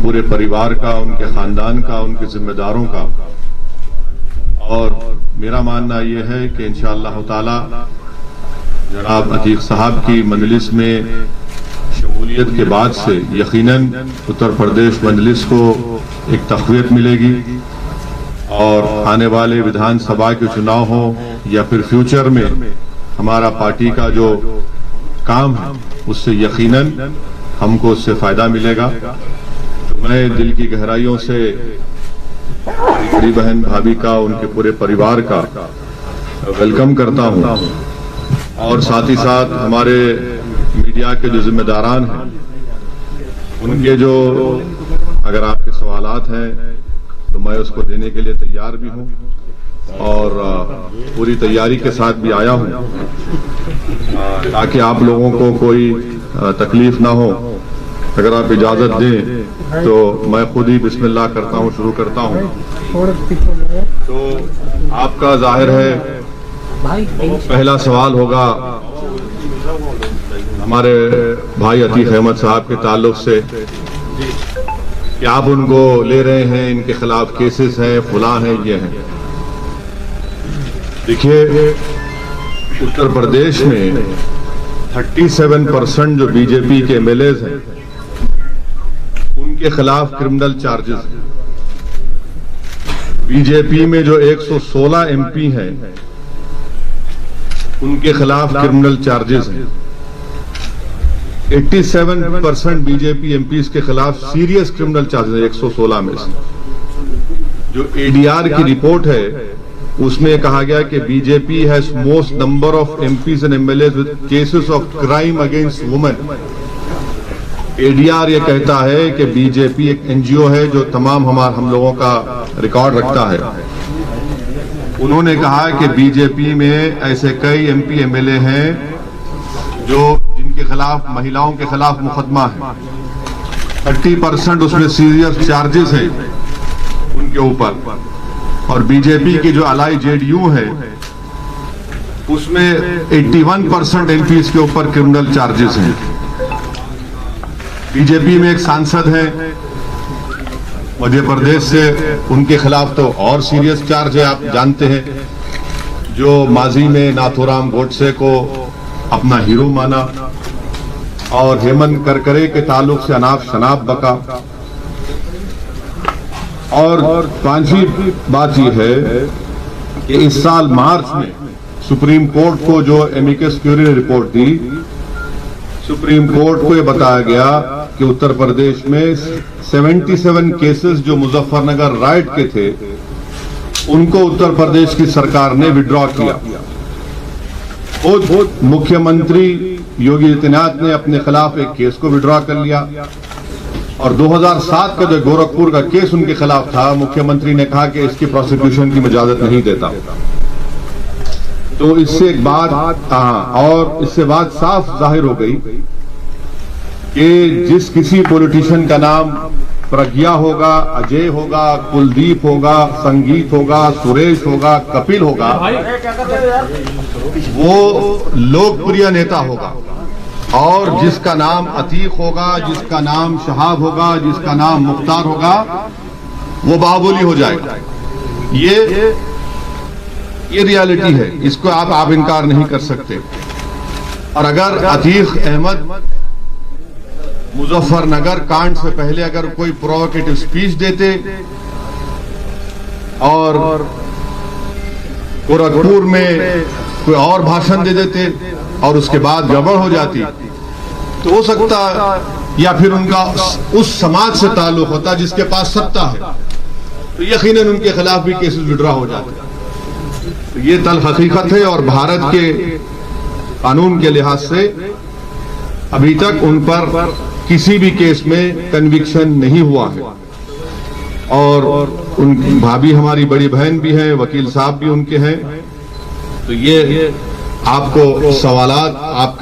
पूरे परिवार का, उनके खानदान का, उनके जिम्मेदारों का। और मेरा मानना यह है कि इंशाअल्लाह ताला जनाब अतीक साहब की मजलिस में शमूलियत के बाद से यकीनन उत्तर प्रदेश मजलिस को एक तक़वियत मिलेगी और आने वाले विधानसभा के चुनाव हो या फिर फ्यूचर में हमारा पार्टी का जो काम है उससे यकीनन हमको उससे फायदा मिलेगा। तो मैं दिल की गहराइयों से बड़ी बहन भाभी का, उनके पूरे परिवार का वेलकम करता हूं और साथ ही साथ हमारे मीडिया के जो जिम्मेदारान हैं उनके जो अगर आपके सवालात हैं तो मैं उसको देने के लिए तैयार भी हूं और पूरी तैयारी के साथ भी आया हूं ताकि आप लोगों को कोई तकलीफ ना हो। अगर आप इजाजत दें तो मैं खुद ही बिस्मिल्लाह करता हूं, शुरू करता हूं। तो आपका जाहिर है पहला सवाल होगा हमारे भाई अतीक अहमद साहब के ताल्लुक से कि आप उनको ले रहे हैं, इनके खिलाफ केसेस हैं, फुला हैं, ये हैं। देखिए उत्तर प्रदेश में 37% जो बीजेपी के एमएलएज हैं उनके खिलाफ क्रिमिनल चार्जेस हैं। बीजेपी में जो 116 एमपी हैं उनके खिलाफ क्रिमिनल चार्जेस हैं। 87% बीजेपी एमपीज के खिलाफ सीरियस क्रिमिनल चार्जेस हैं 116 में से। जो एडीआर की रिपोर्ट है उसमें कहा गया कि BJP has most number of MPs and MLAs with cases of crime against women. ADR ये कहता है कि बीजेपी एक एनजीओ है जो तमाम हम लोगों का रिकॉर्ड रखता है। उन्होंने कहा कि बीजेपी में ऐसे कई एमपी एमएलए हैं जो जिनके खिलाफ महिलाओं के खिलाफ मुकदमा है। 30% उसमें सीरियस चार्जेस हैं उनके ऊपर। और बीजेपी के जो अलाई जेडीयू है उसमें 81% एमपीज के ऊपर क्रिमिनल चार्जेस हैं। बीजेपी में एक सांसद है मध्य प्रदेश से, उनके खिलाफ तो और सीरियस चार्ज है। आप जानते हैं जो माजी में नाथूराम गोडसे को अपना हीरो माना और हेमंत करकरे के ताल्लुक से अनाप शनाप बका। और पांचवी बात यह है कि इस साल मार्च में सुप्रीम कोर्ट को जो एमिकस क्यूरी ने रिपोर्ट दी, सुप्रीम कोर्ट को यह बताया गया कि उत्तर प्रदेश में 77 केसेस जो मुजफ्फरनगर राइट के थे उनको उत्तर प्रदेश की सरकार ने विड्रॉ किया। खुद मुख्यमंत्री योगी आदित्यनाथ ने अपने खिलाफ एक केस को विड्रॉ कर लिया और 2007 का जो गोरखपुर का केस उनके खिलाफ था, मुख्यमंत्री ने कहा कि इसकी प्रोसिक्यूशन की इजाजत नहीं देता। तो इससे एक बात और इससे बात साफ जाहिर हो गई कि जिस किसी पॉलिटिशियन का नाम प्रज्ञा होगा, अजय होगा, कुलदीप होगा, संगीत होगा, सुरेश होगा, कपिल होगा, वो लोकप्रिय नेता होगा। और जिसका नाम अतीक होगा, जिसका नाम शहाब होगा, जिसका नाम मुख्तार होगा, वो बाहुबली हो जाएगा। ये रियलिटी है, इसको आप इनकार नहीं कर सकते। और अगर अतीक अहमद मुजफ्फरनगर कांड से पहले अगर कोई प्रोवोकेटिव स्पीच देते और गोरखपुर में कोई और भाषण दे देते और उसके बाद गड़बड़ हो जाती तो हो सकता या फिर उनका उस समाज से ताल्लुक होता जिसके पास सत्ता है, तो यकीनन उनके खिलाफ भी केसेस विड्रॉ हो जाते। तो ये तल्ख हकीकत है और भारत के कानून के लिहाज से अभी तक उन पर किसी भी केस में कन्विक्शन नहीं हुआ है। और उन भाभी हमारी बड़ी बहन भी हैं, वकील साहब भी उनके हैं। तो ये आपको सवालात आप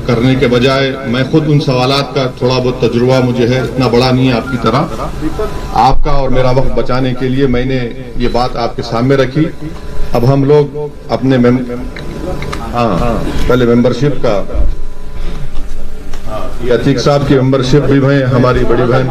करने के बजाय मैं खुद उन सवालात का थोड़ा बहुत तजुर्बा मुझे है, इतना बड़ा नहीं है आपकी तरह। आपका और मेरा वक्त बचाने के लिए मैंने ये बात आपके सामने रखी। अब हम लोग अपने पहले मेंबरशिप का ये अतीक साहब की मेंबरशिप भी है, हमारी बड़ी बहन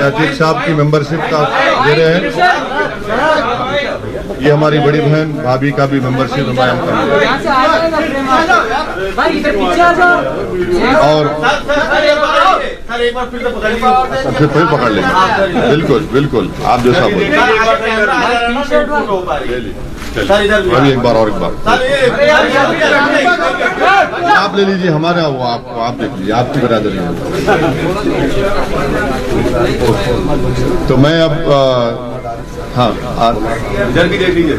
अतीक साहब की मेंबरशिप का दे रहे हैं। ये हमारी बड़ी बहन भाभी का भी मेंबरशिप हमारे और फिर पकड़ लेंगे। बिल्कुल बिल्कुल, आप जैसा बोले। अभी एक बार आप ले लीजिए हमारा, वो आपको आप देख लीजिए, आपकी बरादरी है। तो मैं अब हाँ इधर भी देख लीजिए।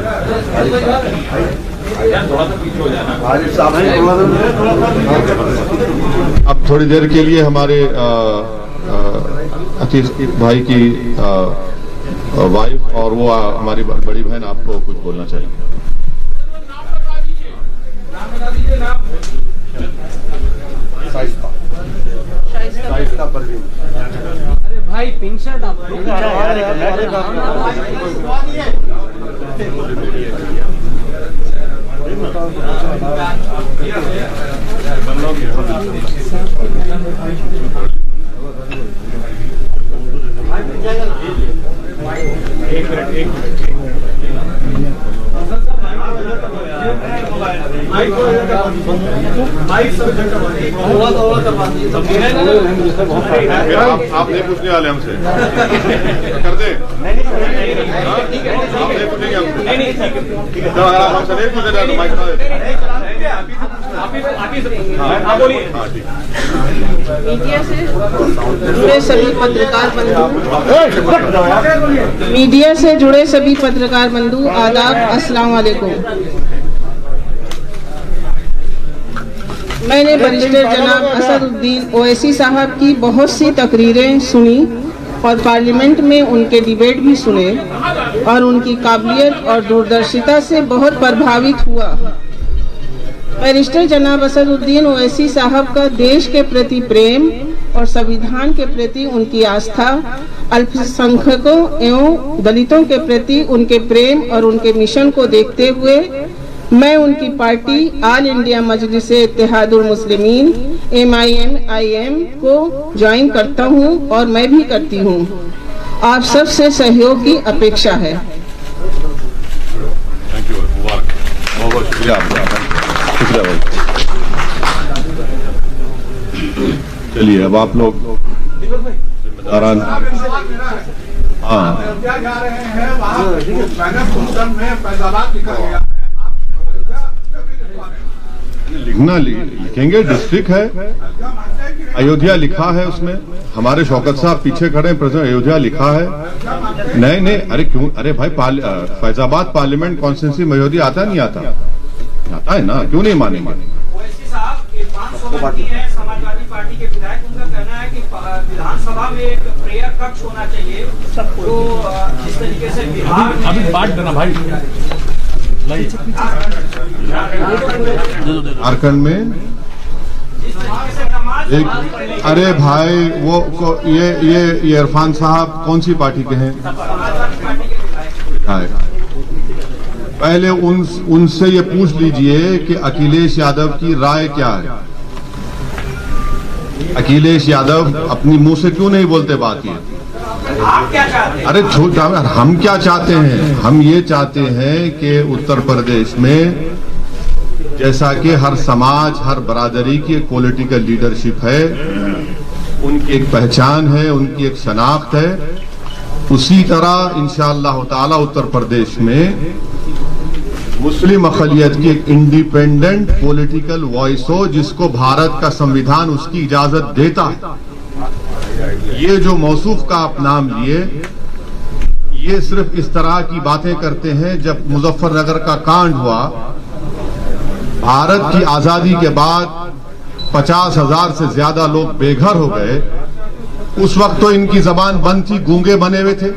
अब थोड़ी देर के लिए हमारे अतीक भाई की वाइफ और वो हमारी बड़ी बहन आपको कुछ बोलना चाहिए। अरे भाई पिंक शर्ट आप आप नहीं पूछने वाले हमसे, कर दे। आप नहीं पूछेंगे हमसे, अगर आप हमसे नहीं पूछे तो माइक बता देते। मीडिया से जुड़े सभी पत्रकार बंधु आदाब, अस्सलाम वालेकुम। मैंने बैरिस्टर जनाब असदुद्दीन ओवैसी साहब की बहुत सी तकरीरें सुनी और पार्लियामेंट में उनके डिबेट भी सुने और उनकी काबिलियत और दूरदर्शिता से बहुत प्रभावित हुआ। बैरिस्टर जनाब असदुद्दीन ओवैसी साहब का देश के प्रति प्रेम और संविधान के प्रति उनकी आस्था, अल्पसंख्यकों एवं दलितों के प्रति उनके प्रेम और उनके मिशन को देखते हुए मैं उनकी पार्टी ऑल इंडिया मजलिस इत्तेहादुल मुस्लिमीन MIM को ज्वाइन करता हूं और मैं भी करती हूं। आप सब से सहयोग की अपेक्षा है। थैंक यू, बहुत शुक्रिया आपका, शुक्रिया भाई। चलिए अब आप लोग जिम्मेदारान हाँ जा रहे हैं वहाँ में फैजाबाद लिखा गया। लिखना लिखेंगे, डिस्ट्रिक्ट है, अयोध्या लिखा है उसमें। हमारे शौकत साहब पीछे खड़े हैं, प्रेसिडेंट अयोध्या लिखा है। नहीं नहीं, अरे क्यों, अरे भाई फैजाबाद पार्लियामेंट कॉन्स्टिट्यूंसी में अयोध्या आता नहीं आता? आता है ना, क्यों नहीं मानेंगे? समाजवादी पार्टी के विधायक, उनका कहना है कि विधानसभा में एक प्रेयर कक्ष होना चाहिए। तो इस तरीके से बिहार अभी बांट देना भाई झारखंड में एक, अरे भाई वो ये इरफान साहब कौन सी पार्टी के हैं? पहले उनसे ये पूछ लीजिए कि अखिलेश यादव की राय क्या है। अखिलेश यादव अपनी मुंह से क्यों नहीं बोलते बात ये? आप क्या चाहते हैं? अरे हम क्या चाहते हैं? हम ये चाहते हैं कि उत्तर प्रदेश में जैसा कि हर समाज, हर बरादरी की एक पॉलिटिकल लीडरशिप है, उनकी एक पहचान है, उनकी एक शनाख्त है, उसी तरह इंशाअल्लाह ताला उत्तर प्रदेश में मुस्लिम अक़लियत की एक इंडिपेंडेंट पॉलिटिकल वॉइस हो, जिसको भारत का संविधान उसकी इजाजत देता है। ये जो मौसूफ का आप नाम लिए, ये सिर्फ इस तरह की बातें करते हैं। जब मुजफ्फरनगर का कांड हुआ, भारत की आजादी के बाद 50,000 से ज्यादा लोग बेघर हो गए। उस वक्त तो इनकी जबान बंद थी, गूंगे बने हुए थे।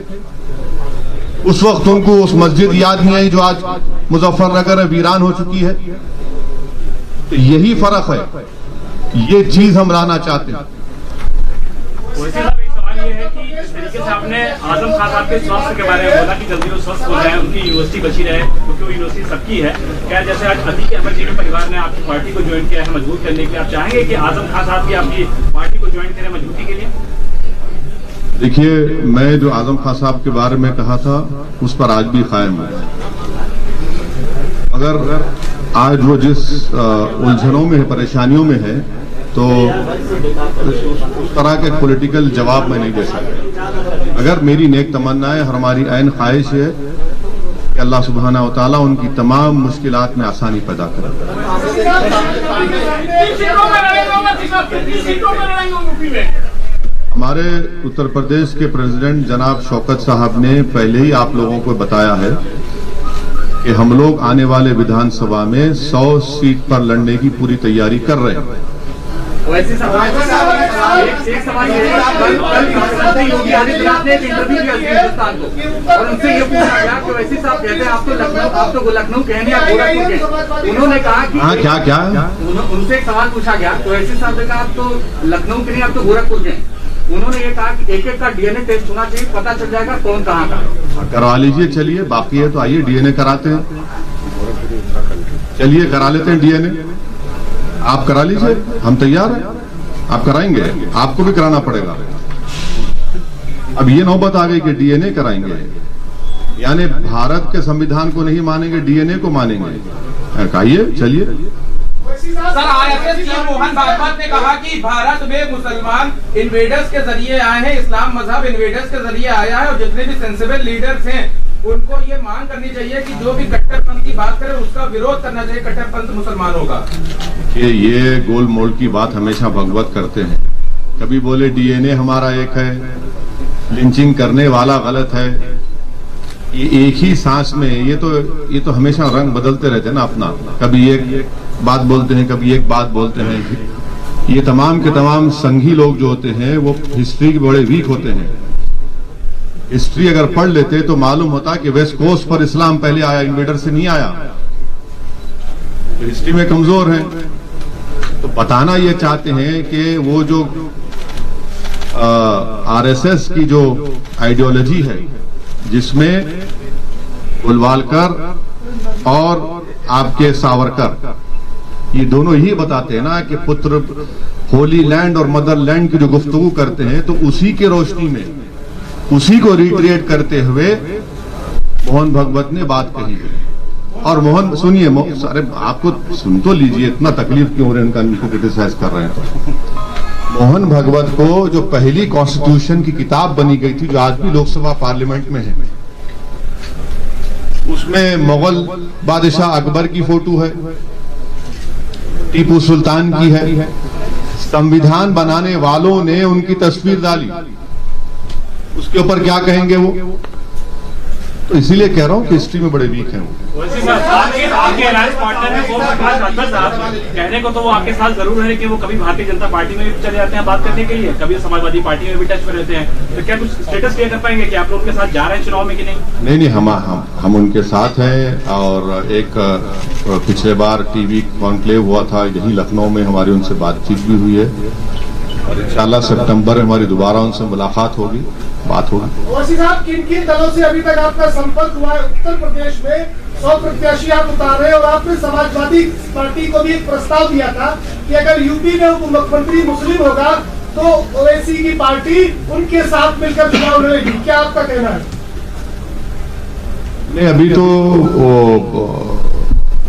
उस वक्त उनको उस मस्जिद याद नहीं आई जो आज मुजफ्फरनगर वीरान हो चुकी है। तो यही फर्क है, ये चीज हम लाना चाहते हैं। सवाल ये है कि तरीके से आपने आजम खान साहब के स्वास्थ्य के बारे में बोला कि जल्दी वो स्वस्थ हो जाए, उनकी यूनिवर्सिटी बची रहे, क्योंकि वो यूनिवर्सिटी सबकी है। क्या जैसे आज अतीक अहमद जी के परिवार ने आपकी पार्टी को ज्वाइन किया है मजबूत करने के लिए, आप चाहेंगे कि आजम खान साहब भी आपकी पार्टी को ज्वाइन करें मजबूती के लिए? देखिए, मैं जो आजम खान साहब के बारे में कहा था उस पर आज भी कायम हूं। अगर आज वो जिस उलझनों में है, परेशानियों में है, तो उस तरह के पॉलिटिकल जवाब मैं नहीं दे सकता। अगर मेरी नेक तमन्ना है और हमारी ऐन ख्वाहिश है कि अल्लाह सुब्हाना व तआला उनकी तमाम मुश्किलात में आसानी पैदा करे। हमारे उत्तर प्रदेश के प्रेसिडेंट जनाब शौकत साहब ने पहले ही आप लोगों को बताया है कि हम लोग आने वाले विधानसभा में 100 सीट पर लड़ने की पूरी तैयारी कर रहे हैं। वैसे सवाल एक सवाल ये है, कल योगी आदित्यनाथ ने एक इंटरव्यू दिया हिंदुस्तान को और उनसे ये पूछा गया कि वैसे साहब कहते हैं आप तो लखनऊ कहने या गोरखपुर के, उन्होंने कहा कि हाँ क्या उनसे एक सवाल पूछा गया तो वैसे साहब ने कहा आप तो लखनऊ के नहीं, आप तो गोरखपुर के। उन्होंने ये कहा कि एक का डीएनए टेस्ट होना चाहिए, पता चल जाएगा कौन कहाँ का। करवा लीजिए, चलिए, बाकी है तो आइए डीएनए कराते हैं, चलिए करा लेते हैं डीएनए। आप करा लीजिए, हम तैयार हैं, आप कराएंगे, आपको भी कराना पड़ेगा। अब ये नौबत आ गई कि डीएनए कराएंगे, यानी भारत के संविधान को नहीं मानेंगे, डीएनए को मानेंगे। कहिए, चलिए। Sir, IFS chief Mohan Bhagwat ने कहा कि भारत में मुसलमान इन्वेडर्स के जरिए आए हैं, इस्लाम मजहब इन्वेडर्स के जरिए आया है, और जितने भी सेंसिबल लीडर्स हैं उनको ये मांग करनी चाहिए कि जो भी कट्टरपंथ की बात करे उसका विरोध करना चाहिए कट्टरपंथ मुसलमानों का। ये गोल मोल की बात हमेशा भगवत करते हैं। कभी बोले डीएनए हमारा एक है, लिंचिंग करने वाला गलत है। ये एक ही सांस में ये तो हमेशा रंग बदलते रहते हैं ना अपना, कभी एक बात बोलते हैं, कभी एक बात बोलते हैं। ये तमाम के तमाम संघी लोग जो होते हैं वो हिस्ट्री के बड़े वीक होते हैं। हिस्ट्री अगर पढ़ लेते तो मालूम होता कि वेस्ट कोस्ट पर इस्लाम पहले आया, इन्वेडर से नहीं आया। तो हिस्ट्री में कमजोर है। तो बताना ये चाहते हैं कि वो जो आरएसएस की जो आइडियोलॉजी है, जिसमें गोलवालकर और आपके सावरकर, ये दोनों ही बताते हैं ना कि पुत्र होली लैंड और मदरलैंड की जो गुफ्तगू करते हैं, तो उसी के रोशनी में उसी को रिक्रिएट करते हुए मोहन भागवत ने बात कही है। और मोहन सुनिए, अरे आपको सुन तो लीजिए, इतना तकलीफ क्यों हो रहा है इनका, इनको क्रिटिसाइज कर रहे हैं। तो मोहन भागवत को जो पहली कॉन्स्टिट्यूशन की किताब बनी गई थी, जो आज भी लोकसभा पार्लियामेंट में है, उसमें मुगल बादशाह अकबर की फोटो है, टीपू सुल्तान की है, संविधान बनाने वालों ने उनकी तस्वीर डाली। उसके ऊपर क्या कहेंगे वो? तो इसीलिए कह रहा हूं कि हिस्ट्री में बड़े वीक हैं वो। आपके अलायंस पार्टनर है वो प्रकाश राठौर साहब, कहने को तो वो आपके साथ जरूर है कि वो कभी भारतीय जनता पार्टी में भी चले जाते हैं बात करने के लिए, कभी समाजवादी पार्टी में भी टच में रहते हैं। तो क्या कुछ स्टेटस क्लियर कर पाएंगे कि आप लोग उनके साथ जा रहे हैं चुनाव में कि नहीं? नहीं, हम उनके साथ हैं। और एक पिछले बार टीवी कॉन्क्लेव हुआ था यही लखनऊ में, हमारी उनसे बातचीत भी हुई है और इंशाल्लाह सितंबर में हमारी दोबारा उनसे मुलाकात होगी, बात होगी। ओवैसी साहब, किन किन दलों से अभी तक आपका संपर्क हुआ है? उत्तर प्रदेश में 100 प्रत्याशी आप उतार रहे हैं और आपने समाजवादी पार्टी को भी एक प्रस्ताव दिया था कि अगर यूपी में उप मुख्यमंत्री मुस्लिम होगा तो ओवैसी की पार्टी उनके साथ मिलकर चुनाव लड़ेगी। क्या आपका कहना है? नहीं, अभी तो वो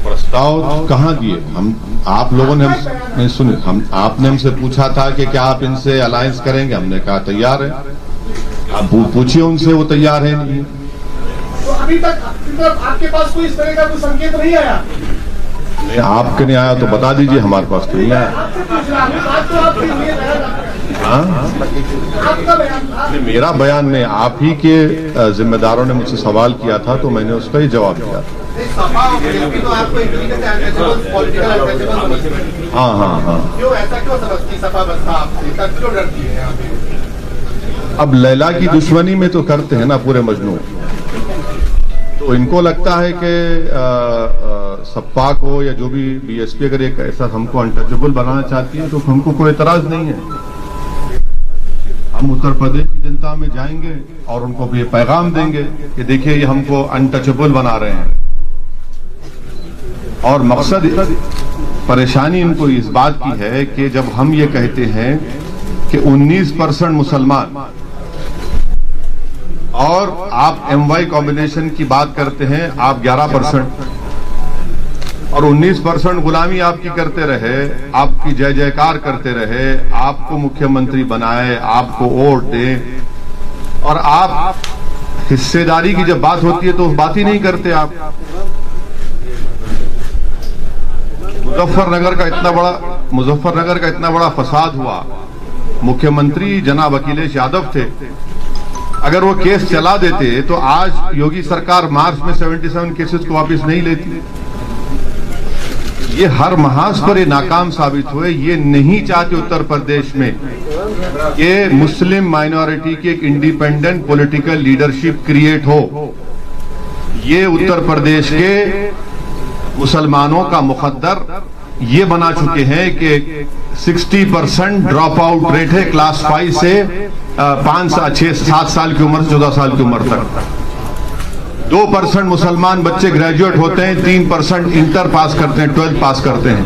प्रस्ताव कहाँ दिए हम, आप लोगों ने नहीं सुने। आपने हमसे पूछा था कि क्या आप इनसे अलायंस करेंगे, हमने कहा तैयार है। आप पूछिए उनसे, वो तैयार है नहीं। तो अभी तक आपके पास कोई इस तरह का कोई संकेत नहीं आया? नहीं, आपके नहीं आया तो बता दीजिए, हमारे पास तो नहीं आया। नहीं, मेरा बयान नहीं, आप ही के जिम्मेदारों ने मुझसे सवाल किया था तो मैंने उसका ही जवाब दिया। हाँ। क्यों ऐसा क्यों समझती सपा बसपा आपसे, क्यों डरती है यहाँ पे? अब लैला की दुश्मनी में तो करते हैं ना पूरे मजनू। तो इनको लगता है कि सपा को या जो भी बीएसपी अगर एक ऐसा हमको अनटचेबल बनाना चाहती है तो हमको कोई एतराज नहीं है। हम उत्तर प्रदेश की जनता में जाएंगे और उनको भी पैगाम देंगे कि देखिए ये हमको अनटचेबल बना रहे हैं। और मकसद परेशानी इनको इस बात की है कि जब हम ये कहते हैं कि 19% मुसलमान और आप MY कॉम्बिनेशन की बात करते हैं, आप 11% और 19% गुलामी आपकी करते रहे, आपकी जय जयकार करते रहे, आपको मुख्यमंत्री बनाए, आपको वोट दे, और आप हिस्सेदारी की जब बात होती है तो बात ही नहीं करते आप। मुजफ्फरनगर का इतना बड़ा फसाद हुआ, मुख्यमंत्री जनाब अखिलेश यादव थे, अगर वो केस चला देते तो आज योगी सरकार मार्च में 77 केसेस को वापस नहीं लेती। ये हर महाज पर ये नाकाम साबित हुए। ये नहीं चाहते उत्तर प्रदेश में कि मुस्लिम माइनॉरिटी की एक इंडिपेंडेंट पॉलिटिकल लीडरशिप क्रिएट हो। ये उत्तर प्रदेश के मुसलमानों का मुकद्दर ये बना चुके हैं कि 60% ड्रॉप आउट रेट है क्लास 5 से 7 साल की उम्र से 14 साल की उम्र तक। 2% मुसलमान बच्चे ग्रेजुएट होते हैं, 3% इंटर पास करते हैं, 12th पास करते हैं।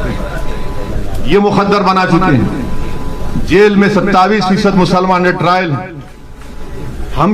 ये मुकद्दर बना चुके हैं। जेल में 27% मुसलमान ट्रायल। हम